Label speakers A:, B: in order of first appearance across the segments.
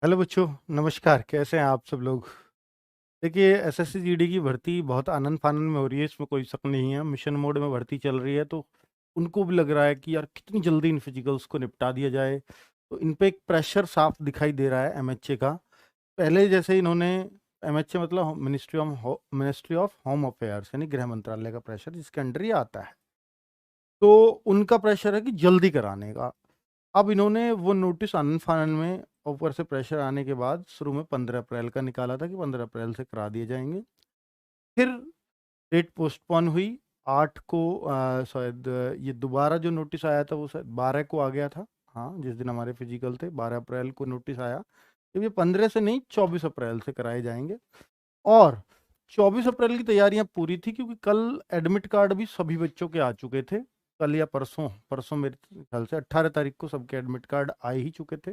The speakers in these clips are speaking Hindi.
A: हेलो बच्चों, नमस्कार। कैसे हैं आप सब लोग? देखिए, एसएससी जीडी की भर्ती बहुत आनन फानन में हो रही है, इसमें कोई शक नहीं है। मिशन मोड में भर्ती चल रही है, तो उनको भी लग रहा है कि यार कितनी जल्दी इन फिजिकल्स को निपटा दिया जाए। तो इन पे एक प्रेशर साफ दिखाई दे रहा है एमएचए का। पहले जैसे इन्होंने एमएचए मतलब मिनिस्ट्री ऑफ होम अफेयर्स यानी गृह मंत्रालय का प्रेशर, जिसके अंडर ही आता है, तो उनका प्रेशर है कि जल्दी कराने का। अब इन्होंने वो नोटिस आनन फानन में ऊपर से प्रेशर आने के बाद शुरू में 15 अप्रैल का निकाला था कि 15 अप्रैल से करा दिए जाएंगे। फिर डेट पोस्टपोन हुई 8 को। शायद ये दोबारा जो नोटिस आया था वो शायद 12 को आ गया था। हाँ, जिस दिन हमारे फिजिकल थे 12 अप्रैल को नोटिस आया कि ये 15 से नहीं 24 अप्रैल से कराए जाएंगे। और 24 अप्रैल की तैयारियां पूरी थी, क्योंकि कल एडमिट कार्ड भी सभी बच्चों के आ चुके थे। कल या परसों परसों मेरे ख्याल से 18 तारीख को सबके एडमिट कार्ड आ ही चुके थे।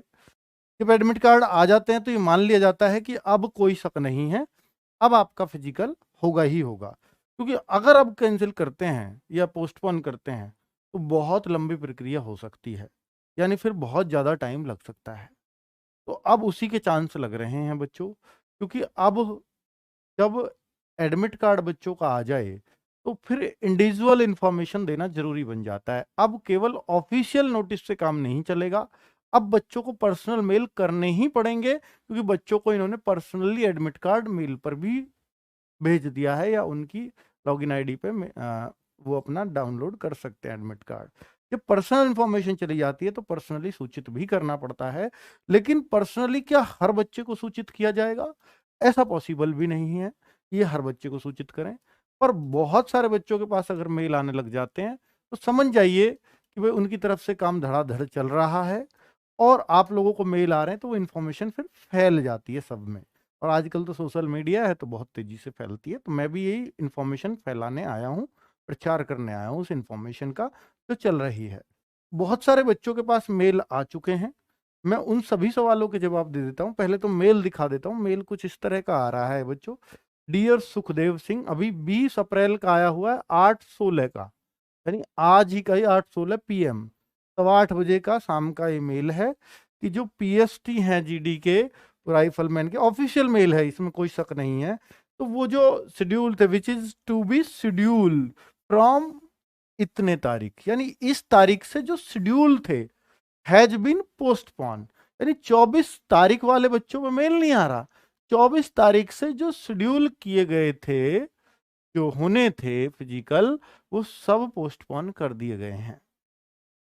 A: जब एडमिट कार्ड आ जाते हैं तो ये मान लिया जाता है कि अब कोई शक नहीं है, अब आपका फिजिकल होगा ही होगा। क्योंकि अगर अब कैंसिल करते हैं या पोस्टपोन करते हैं तो बहुत लंबी प्रक्रिया हो सकती है, यानी फिर बहुत ज़्यादा टाइम लग सकता है। तो अब उसी के चांस लग रहे हैं बच्चों, क्योंकि अब जब एडमिट कार्ड बच्चों का आ जाए तो फिर इंडिविजुअल इंफॉर्मेशन देना जरूरी बन जाता है। अब केवल ऑफिशियल नोटिस से काम नहीं चलेगा, अब बच्चों को पर्सनल मेल करने ही पड़ेंगे, क्योंकि बच्चों को इन्होंने पर्सनली एडमिट कार्ड मेल पर भी भेज दिया है, या उनकी लॉगिन आईडी पे वो अपना डाउनलोड कर सकते हैं एडमिट कार्ड। जब पर्सनल इंफॉर्मेशन चली जाती है तो पर्सनली सूचित भी करना पड़ता है। लेकिन पर्सनली क्या हर बच्चे को सूचित किया जाएगा? ऐसा पॉसिबल भी नहीं है ये हर बच्चे को सूचित करें। पर बहुत सारे बच्चों के पास अगर मेल आने लग जाते हैं तो समझ जाइए कि भाई उनकी तरफ से काम धड़ाधड़ चल रहा है, और आप लोगों को मेल आ रहे हैं तो वो इन्फॉर्मेशन फिर फैल जाती है सब में। और आजकल तो सोशल मीडिया है तो बहुत तेजी से फैलती है। तो मैं भी यही इन्फॉर्मेशन फैलाने आया हूँ, प्रचार करने आया हूँ उस इन्फॉर्मेशन का जो चल रही है। बहुत सारे बच्चों के पास मेल आ चुके हैं। मैं उन सभी सवालों के जवाब दे देता हूँ। पहले तो मेल दिखा देता हूँ। मेल कुछ इस तरह का आ रहा है बच्चों। डियर सुखदेव सिंह, अभी 20 अप्रैल का आया हुआ है, 8:16 का, यानी आज ही का ही 8:16 PM, 8:15 का शाम का ईमेल है कि जो पीएसटी हैं जीडी के राइफलमैन के, ऑफिशियल मेल है, इसमें कोई शक नहीं है। तो वो जो शेड्यूल थे, which is to be schedule from इतने तारीख, यानी इस तारीख से जो शेड्यूल थे, हैज बीन पोस्टपोन, यानी 24 तारीख वाले बच्चों में मेल नहीं आ रहा। 24 तारीख से जो शेड्यूल किए गए थे, जो होने थे फिजिकल, वो सब पोस्टपोन कर दिए गए हैं।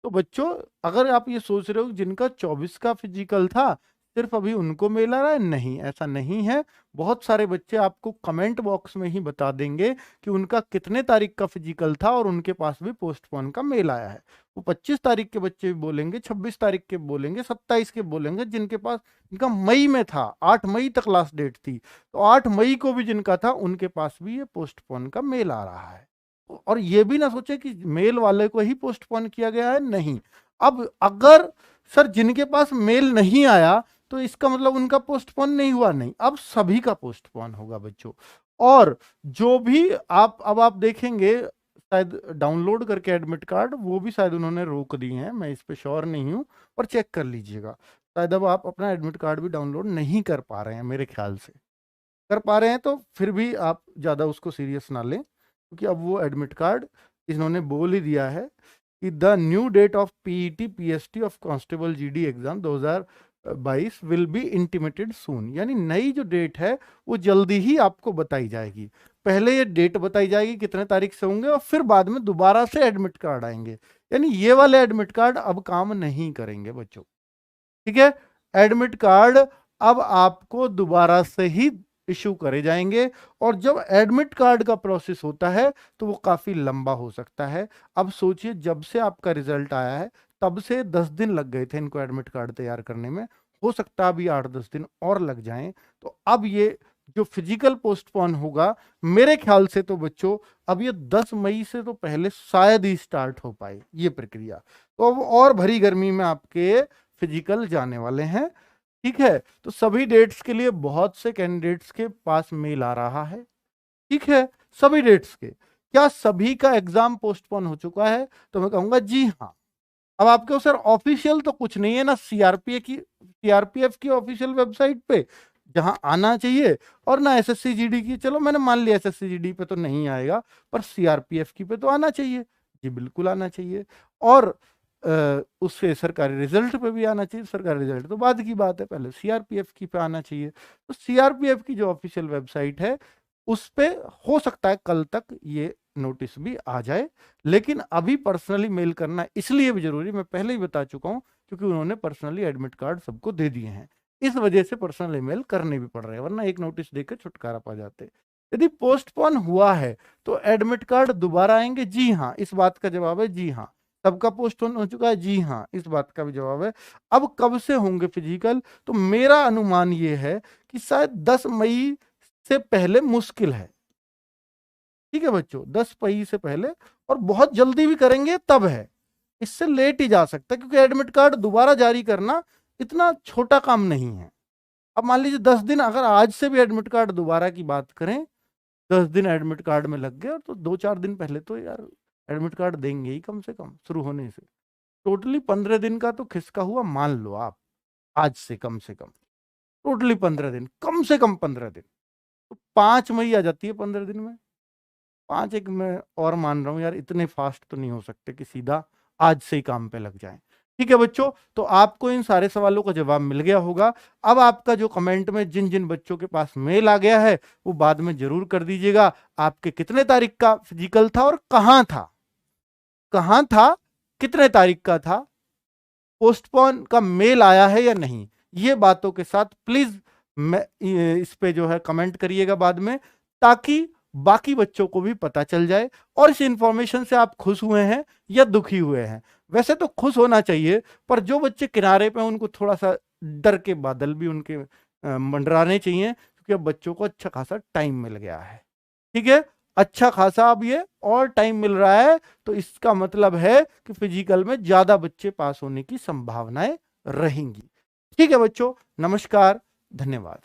A: तो बच्चों, अगर आप ये सोच रहे हो कि जिनका 24 का फिजिकल था सिर्फ अभी उनको मेल आ रहा है, नहीं, ऐसा नहीं है। बहुत सारे बच्चे आपको कमेंट बॉक्स में ही बता देंगे कि उनका कितने तारीख का फिजिकल था और उनके पास भी पोस्टपोन का मेल आया है। वो 25 तारीख के बच्चे भी बोलेंगे, 26 तारीख के बोलेंगे, 27 के बोलेंगे, जिनके पास, जिनका मई में था, 8 मई तक लास्ट डेट थी, तो 8 मई को भी जिनका था उनके पास भी ये पोस्टपोन का मेल आ रहा है। और ये भी ना सोचे कि मेल वाले को ही पोस्टपोन किया गया है, नहीं। अब अगर सर जिनके पास मेल नहीं आया तो इसका मतलब उनका पोस्टपोन नहीं हुआ, नहीं, अब सभी का पोस्टपोन होगा बच्चों। और जो भी आप देखेंगे, शायद डाउनलोड करके एडमिट कार्ड वो भी शायद उन्होंने रोक दी हैं, मैं इस पे श्योर नहीं हूँ, पर चेक कर लीजिएगा। शायद अब आप अपना एडमिट कार्ड भी डाउनलोड नहीं कर पा रहे हैं, मेरे ख्याल से कर पा रहे हैं तो फिर भी आप ज़्यादा उसको सीरियस ना लें, क्योंकि अब वो एडमिट कार्ड इन्होंने बोल ही दिया है कि the new date of PET PST of constable GD exam 2022 will be intimated soon, यानी नई जो डेट है वो जल्दी ही आपको बताई जाएगी। पहले ये डेट बताई जाएगी कितने तारीख से होंगे, और फिर बाद में दोबारा से एडमिट कार्ड आएंगे। यानी ये वाले एडमिट कार्ड अब काम नहीं करेंगे बच्चों, ठीक है। एडमिट कार्ड अब आपको दोबारा से ही इशू करे जाएंगे, और जब एडमिट कार्ड का प्रोसेस होता है तो वो काफी लंबा हो सकता है। अब सोचिए, जब से आपका रिजल्ट आया है तब से 10 दिन लग गए थे इनको एडमिट कार्ड तैयार करने में, हो सकता है अभी 8-10 दिन और लग जाएं। तो अब ये जो फिजिकल पोस्टपोन होगा, मेरे ख्याल से तो बच्चों अब ये 10 मई से तो पहले शायद ही स्टार्ट हो पाए ये प्रक्रिया। तो अब और भरी गर्मी में आपके फिजिकल जाने वाले हैं, ठीक है। तो सभी डेट्स के लिए बहुत से कैंडिडेट्स के पास मेल आ रहा है, ठीक है, सभी डेट्स के। क्या सभी का एग्जाम पोस्टपोन हो चुका है? तो मैं कहूंगा जी हाँ, अब आपके सर ऑफिशियल तो कुछ नहीं है ना, सीआरपीएफ की ऑफिशियल वेबसाइट पे जहां आना चाहिए, और ना एसएससी जीडी की। चलो मैंने मान लिया एसएससी जीडी पे तो नहीं आएगा, पर सीआरपीएफ की पे तो आना चाहिए जी, बिल्कुल आना चाहिए। और उससे सरकारी रिजल्ट पे भी आना चाहिए। सरकारी रिजल्ट तो बाद की बात है, पहले सीआरपीएफ की पे आना चाहिए। तो सीआरपीएफ की जो ऑफिशियल वेबसाइट है उस पे हो सकता है कल तक ये नोटिस भी आ जाए, लेकिन अभी पर्सनली मेल करना इसलिए भी जरूरी, मैं पहले ही बता चुका हूं, क्योंकि उन्होंने पर्सनली एडमिट कार्ड सबको दे दिए हैं, इस वजह से पर्सनल ईमेल करने भी पड़ रहे हैं, वरना एक नोटिस देकर छुटकारा पा जाते। यदि पोस्टपोन हुआ है तो एडमिट कार्ड दोबारा आएंगे? जी हाँ, इस बात का जवाब है जी हाँ। सबका पोस्टपोन हो चुका है? जी हाँ, इस बात का भी जवाब है। अब कब से होंगे फिजिकल? तो मेरा अनुमान ये है कि शायद 10 मई से पहले मुश्किल है। ठीक है बच्चों, 10 मई से पहले, और बहुत जल्दी भी करेंगे तब है, इससे लेट ही जा सकता है, क्योंकि एडमिट कार्ड दोबारा जारी करना इतना छोटा काम नहीं है। अब मान लीजिए 10 दिन, अगर आज से भी एडमिट कार्ड दोबारा की बात करें, 10 दिन एडमिट कार्ड में लग गए, तो 2-4 दिन पहले तो यार एडमिट कार्ड देंगे ही कम से कम शुरू होने से। टोटली 15 दिन का तो खिसका हुआ मान लो आप, आज से कम से कम टोटली 15 दिन, कम से कम 15 दिन, तो 5 मई आ जाती है 15 दिन में। 5 एक मैं और मान रहा हूँ यार, इतने फास्ट तो नहीं हो सकते कि सीधा आज से ही काम पे लग जाए। ठीक है बच्चों, तो आपको इन सारे सवालों का जवाब मिल गया होगा। अब आपका जो कमेंट में जिन जिन बच्चों के पास मेल आ गया है वो बाद में जरूर कर दीजिएगा, आपके कितने तारीख का फिजिकल था और कहां था, कहां था, कितने तारीख का था, पोस्टपोन का मेल आया है या नहीं, ये बातों के साथ प्लीज मैं इस पे जो है कमेंट करिएगा बाद में, ताकि बाकी बच्चों को भी पता चल जाए। और इस इंफॉर्मेशन से आप खुश हुए हैं या दुखी हुए हैं? वैसे तो खुश होना चाहिए, पर जो बच्चे किनारे पे उनको थोड़ा सा डर के बादल भी उनके मंडराने चाहिए, क्योंकि अब बच्चों को अच्छा खासा टाइम मिल गया है। ठीक है, अच्छा खासा अब ये और टाइम मिल रहा है, तो इसका मतलब है कि फिजिकल में ज्यादा बच्चे पास होने की संभावनाएं रहेंगी। ठीक है बच्चों, नमस्कार, धन्यवाद।